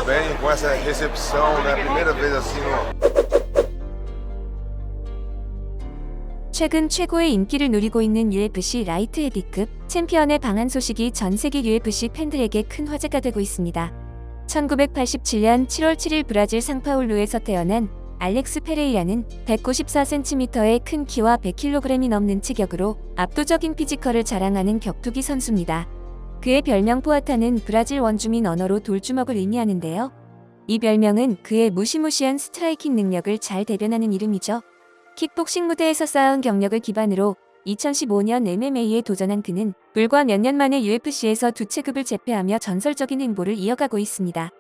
bem com essa recepção, né? Primeira vez assim no. 최근 최고의 인기를 누리고 있는 UFC 라이트 헤비급 챔피언의 방한 소식이 전 세계 UFC 팬들에게 큰 화제가 되고 있습니다. 1987년 7월 7일 브라질 상파울루에서 태어난 알렉스 페레이라는 194cm의 큰 키와 100kg이 넘는 체격으로 압도적인 피지컬을 자랑하는 격투기 선수입니다. 그의 별명 포아타는 브라질 원주민 언어로 돌주먹을 의미하는데요. 이 별명은 그의 무시무시한 스트라이킹 능력을 잘 대변하는 이름이죠. 킥복싱 무대에서 쌓아온 경력을 기반으로 2015년 MMA에 도전한 그는 불과 몇 년 만에 UFC에서 두 체급을 제패하며 전설적인 행보를 이어가고 있습니다.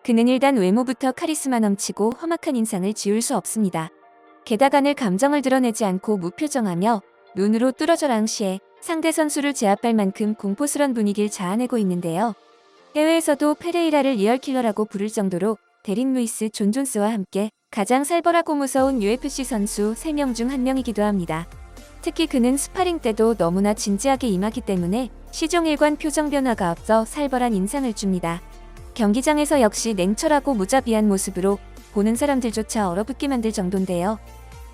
그는 일단 외모부터 카리스마 넘치고 험악한 인상을 지울 수 없습니다. 게다가 늘 감정을 드러내지 않고 무표정하며 눈으로 뚫어져라 응시해 상대 선수를 제압할 만큼 공포스런 분위기를 자아내고 있는데요. 해외에서도 페레이라를 리얼킬러라고 부를 정도로 데릭 루이스 존 존스와 함께 가장 살벌하고 무서운 UFC 선수 3명 중 1명이기도 합니다. 특히 그는 스파링 때도 너무나 진지하게 임하기 때문에 시종일관 표정 변화가 없어 살벌한 인상을 줍니다. 경기장에서 역시 냉철하고 무자비한 모습으로 보는 사람들조차 얼어붙게 만들 정도인데요.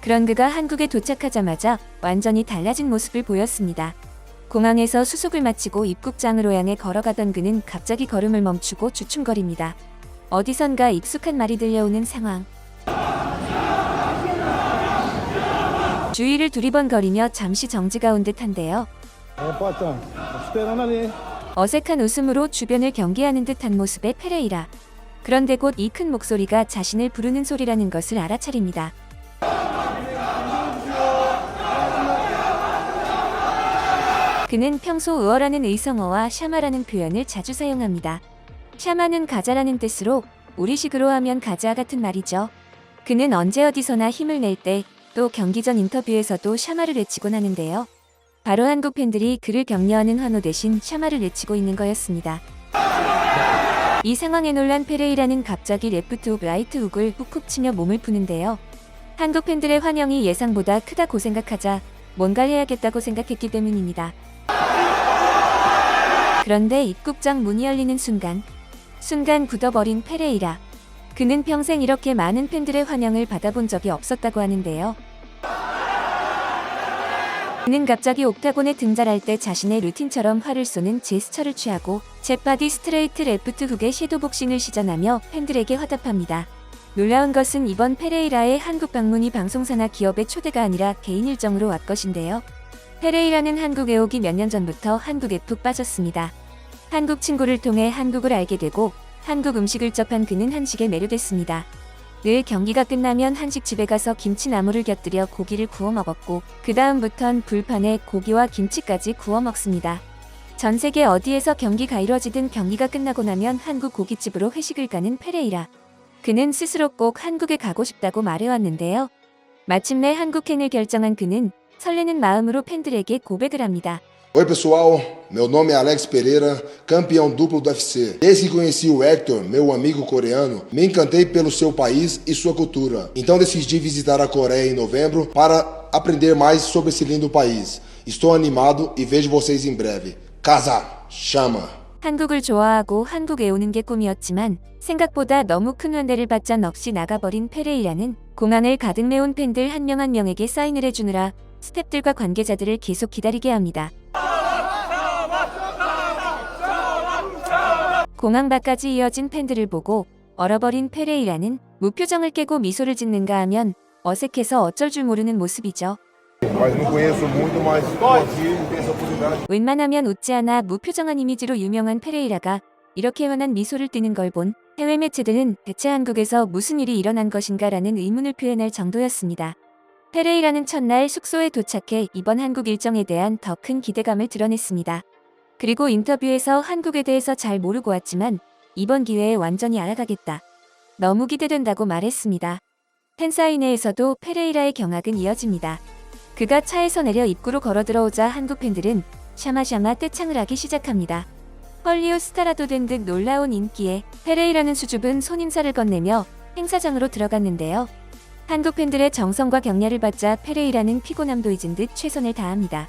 그런 그가 한국에 도착하자마자 완전히 달라진 모습을 보였습니다. 공항에서 수속을 마치고 입국장으로 향해 걸어가던 그는 갑자기 걸음을 멈추고 주춤거립니다. 어디선가 익숙한 말이 들려오는 상황. 주위를 두리번거리며 잠시 정지가 온 듯한데요. 어색한 웃음으로 주변을 경계하는 듯한 모습의 페레이라. 그런데 곧 이 큰 목소리가 자신을 부르는 소리라는 것을 알아차립니다. 그는 평소 우어라는 의성어와 샤마라는 표현을 자주 사용합니다. 샤마는 가자라는 뜻으로 우리식으로 하면 가자 같은 말이죠. 그는 언제 어디서나 힘을 낼 때 또 경기 전 인터뷰에서도 샤마를 외치곤 하는데요. 바로 한국 팬들이 그를 격려하는 환호 대신 샤마를 외치고 있는 거였습니다. 이 상황에 놀란 페레이라는 갑자기 레프트 훅 라이트 훅을 훅훅 치며 몸을 푸는데요. 한국 팬들의 환영이 예상보다 크다고 생각하자 뭔가를 해야겠다고 생각했기 때문입니다. 그런데 입국장 문이 열리는 순간 굳어버린 페레이라. 그는 평생 이렇게 많은 팬들의 환영을 받아본 적이 없었다고 하는데요. 그는 갑자기 옥타곤에 등장할 때 자신의 루틴처럼 활을 쏘는 제스처를 취하고 잽바디 스트레이트 레프트 훅의 섀도우 복싱을 시전하며 팬들에게 화답합니다. 놀라운 것은 이번 페레이라의 한국 방문이 방송사나 기업의 초대가 아니라 개인 일정으로 왔 것인데요. 페레이라는 한국에 오기 몇 년 전부터 한국에 푹 빠졌습니다. 한국 친구를 통해 한국을 알게 되고 한국 음식을 접한 그는 한식에 매료됐습니다. 늘 경기가 끝나면 한식집에 가서 김치나물을 곁들여 고기를 구워 먹었고 그 다음부턴 불판에 고기와 김치까지 구워 먹습니다. 전 세계 어디에서 경기가 이뤄지든 경기가 끝나고 나면 한국 고깃집으로 회식을 가는 페레이라. 그는 스스로 꼭 한국에 가고 싶다고 말해왔는데요. 마침내 한국행을 결정한 그는 설레는 마음으로 팬들에게 고백을 합니다. Oi pessoal, meu nome é Alex Pereira, campeão duplo do UFC. Desde que conheci o Hector, meu amigo coreano, me encantei pelo seu país e sua cultura. Então decidi visitar a Coreia em novembro para aprender mais sobre esse lindo país. Estou animado e vejo vocês em breve. Casa, chama! 한국을 좋아하고 한국에 오는 게 꿈이었지만 생각보다 너무 큰 환대를 받자 넋이 나가버린 페레이라는 공항을 가득 메운 팬들 한 명 한 명에게 사인을 해주느라 스태프들과 관계자들을 계속 기다리게 합니다. 공항 밖까지 이어진 팬들을 보고 얼어버린 페레이라는 무표정을 깨고 미소를 짓는가 하면 어색해서 어쩔 줄 모르는 모습이죠. Mas não conheço muito, mas estou aqui e tenho essa oportunidade. 웬만하면 웃지 않아 무표정한 이미지로 유명한 페레이라가 이렇게 환한 미소를 띠는 걸 본 해외 매체들은 대체 한국에서 무슨 일이 일어난 것인가라는 의문을 표현할 정도였습니다. 페레이라는 첫날 숙소에 도착해 이번 한국 일정에 대한 더 큰 기대감을 드러냈습니다. 그리고 인터뷰에서 한국에 대해서 잘 모르고 왔지만 이번 기회에 완전히 알아가겠다. 너무 기대된다고 말했습니다. 팬사인회에서도 페레이라의 경악은 이어집니다. 그가 차에서 내려 입구로 걸어 들어오자 한국 팬들은 샤마샤마 떼창을 하기 시작합니다. 헐리우드 스타라도 된 듯 놀라운 인기에 페레이라는 수줍은 손인사를 건네며 행사장으로 들어갔는데요. 한국 팬들의 정성과 격려를 받자 페레이라는 피곤함도 잊은 듯 최선을 다합니다.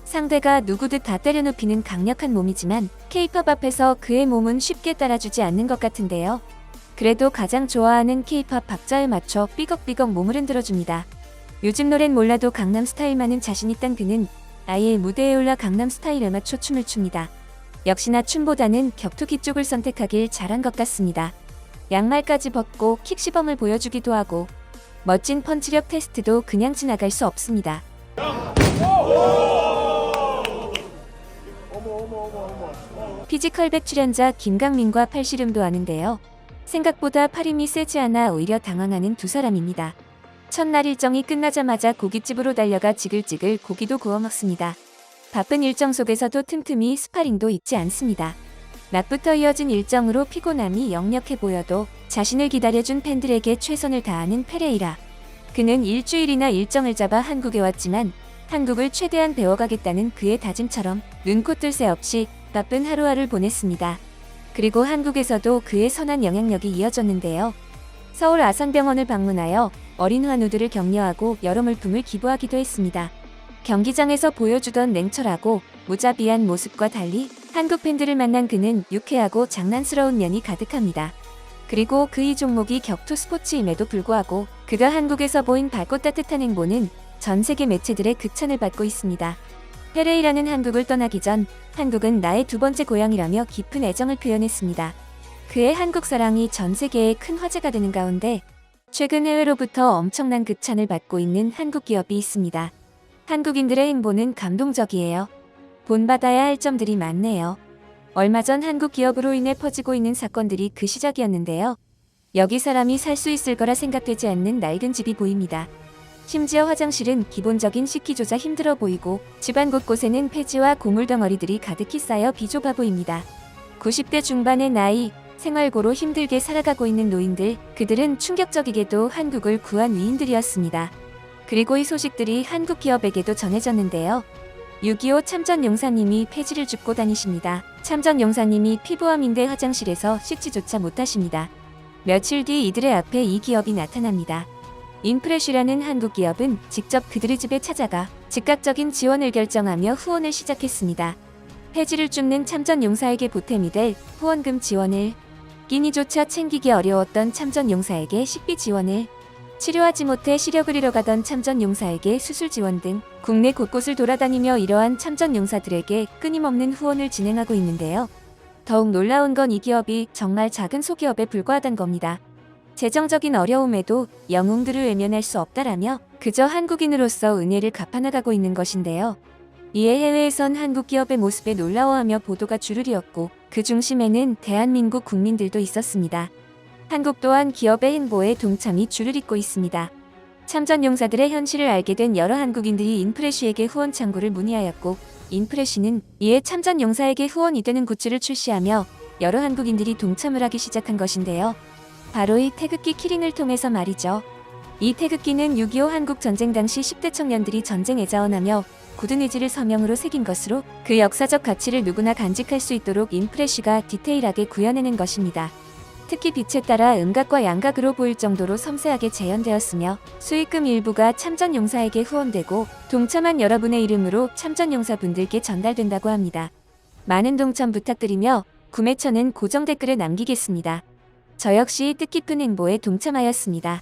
상대가 누구듯 다 때려눕히는 강력한 몸이지만 케이팝 앞에서 그의 몸은 쉽게 따라주지 않는 것 같은데요. 그래도 가장 좋아하는 K-팝 박자에 맞춰 삐걱삐걱 몸을 흔들어줍니다. 요즘 노랜 몰라도 강남스타일만은 자신있단 그는 아예 무대에 올라 강남스타일에 맞춰 춤을 춥니다. 역시나 춤보다는 격투기 쪽을 선택하길 잘한 것 같습니다. 양말까지 벗고 킥시범을 보여주기도 하고 멋진 펀치력 테스트도 그냥 지나갈 수 없습니다. 피지컬백 출연자 김강민과 팔씨름도 하는데요. 생각보다 팔힘이 세지 않아 오히려 당황하는 두 사람입니다. 첫날 일정이 끝나자마자 고깃집으로 달려가 지글지글 고기도 구워 먹습니다. 바쁜 일정 속에서도 틈틈이 스파링도 잊지 않습니다. 낮부터 이어진 일정으로 피곤함이 역력해 보여도 자신을 기다려준 팬들에게 최선을 다하는 페레이라. 그는 일주일이나 일정을 잡아 한국에 왔지만 한국을 최대한 배워가겠다는 그의 다짐처럼 눈코 뜰 새 없이 바쁜 하루하루를 보냈습니다. 그리고 한국에서도 그의 선한 영향력이 이어졌는데요. 서울 아산병원을 방문하여 어린 환우들을 격려하고 여러 물품을 기부하기도 했습니다. 경기장에서 보여주던 냉철하고 무자비한 모습과 달리 한국 팬들을 만난 그는 유쾌하고 장난스러운 면이 가득합니다. 그리고 그 이 종목이 격투 스포츠임에도 불구하고 그가 한국에서 보인 밝고 따뜻한 행보는 전 세계 매체들의 극찬을 받고 있습니다. 페레이라는 한국을 떠나기 전 한국은 나의 두 번째 고향이라며 깊은 애정을 표현했습니다. 그의 한국 사랑이 전 세계에 큰 화제가 되는 가운데 최근 해외로부터 엄청난 극찬을 받고 있는 한국 기업이 있습니다. 한국인들의 행보는 감동적이에요. 본받아야 할 점들이 많네요. 얼마 전 한국 기업으로 인해 퍼지고 있는 사건들이 그 시작이었는데요. 여기 사람이 살 수 있을 거라 생각되지 않는 낡은 집이 보입니다. 심지어 화장실은 기본적인 씻기조차 힘들어 보이고 집안 곳곳에는 폐지와 고물 덩어리들이 가득히 쌓여 비좁아 보입니다. 90대 중반의 나이, 생활고로 힘들게 살아가고 있는 노인들, 그들은 충격적이게도 한국을 구한 위인들이었습니다. 그리고 이 소식들이 한국 기업에게도 전해졌는데요. 6.25 참전용사님이 폐지를 줍고 다니십니다. 참전용사님이 피부암인데 화장실에서 씻지조차 못하십니다. 며칠 뒤 이들의 앞에 이 기업이 나타납니다. 인프레쉬라는 한국 기업은 직접 그들의 집에 찾아가 즉각적인 지원을 결정하며 후원을 시작했습니다. 폐지를 줍는 참전용사에게 보탬이 될 후원금 지원을, 끼니조차 챙기기 어려웠던 참전용사에게 식비 지원을, 치료하지 못해 시력을 잃어가던 참전용사에게 수술 지원 등 국내 곳곳을 돌아다니며 이러한 참전용사들에게 끊임없는 후원을 진행하고 있는데요. 더욱 놀라운 건 이 기업이 정말 작은 소기업에 불과하단 겁니다. 재정적인 어려움에도 영웅들을 외면할 수 없다라며 그저 한국인으로서 은혜를 갚아나가고 있는 것인데요. 이에 해외에선 한국 기업의 모습에 놀라워하며 보도가 주르르였고 그 중심에는 대한민국 국민들도 있었습니다. 한국 또한 기업의 행보에 동참이 줄을 잇고 있습니다. 참전용사들의 현실을 알게 된 여러 한국인들이 인프레쉬에게 후원 창구를 문의하였고 인프레쉬는 이에 참전용사에게 후원이 되는 굿즈를 출시하며 여러 한국인들이 동참을 하기 시작한 것인데요. 바로 이 태극기 키링을 통해서 말이죠. 이 태극기는 6.25 한국 전쟁 당시 10대 청년들이 전쟁에 자원하며 굳은 의지를 서명으로 새긴 것으로 그 역사적 가치를 누구나 간직할 수 있도록 인프레쉬가 디테일하게 구현해낸 것입니다. 특히 빛에 따라 음각과 양각으로 보일 정도로 섬세하게 재현되었으며 수익금 일부가 참전용사에게 후원되고 동참한 여러분의 이름으로 참전용사분들께 전달된다고 합니다. 많은 동참 부탁드리며 구매처는 고정 댓글에 남기겠습니다. 저 역시 뜻깊은 행보에 동참하였습니다.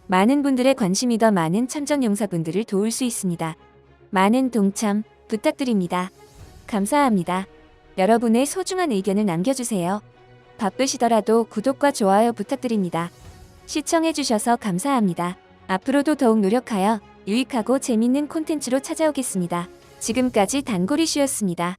많은 분들의 관심이 더 많은 참전용사분들을 도울 수 있습니다. 많은 동참 부탁드립니다. 감사합니다. 여러분의 소중한 의견을 남겨주세요. 바쁘시더라도 구독과 좋아요 부탁드립니다. 시청해주셔서 감사합니다. 앞으로도 더욱 노력하여 유익하고 재밌는 콘텐츠로 찾아오겠습니다. 지금까지 단골이슈였습니다.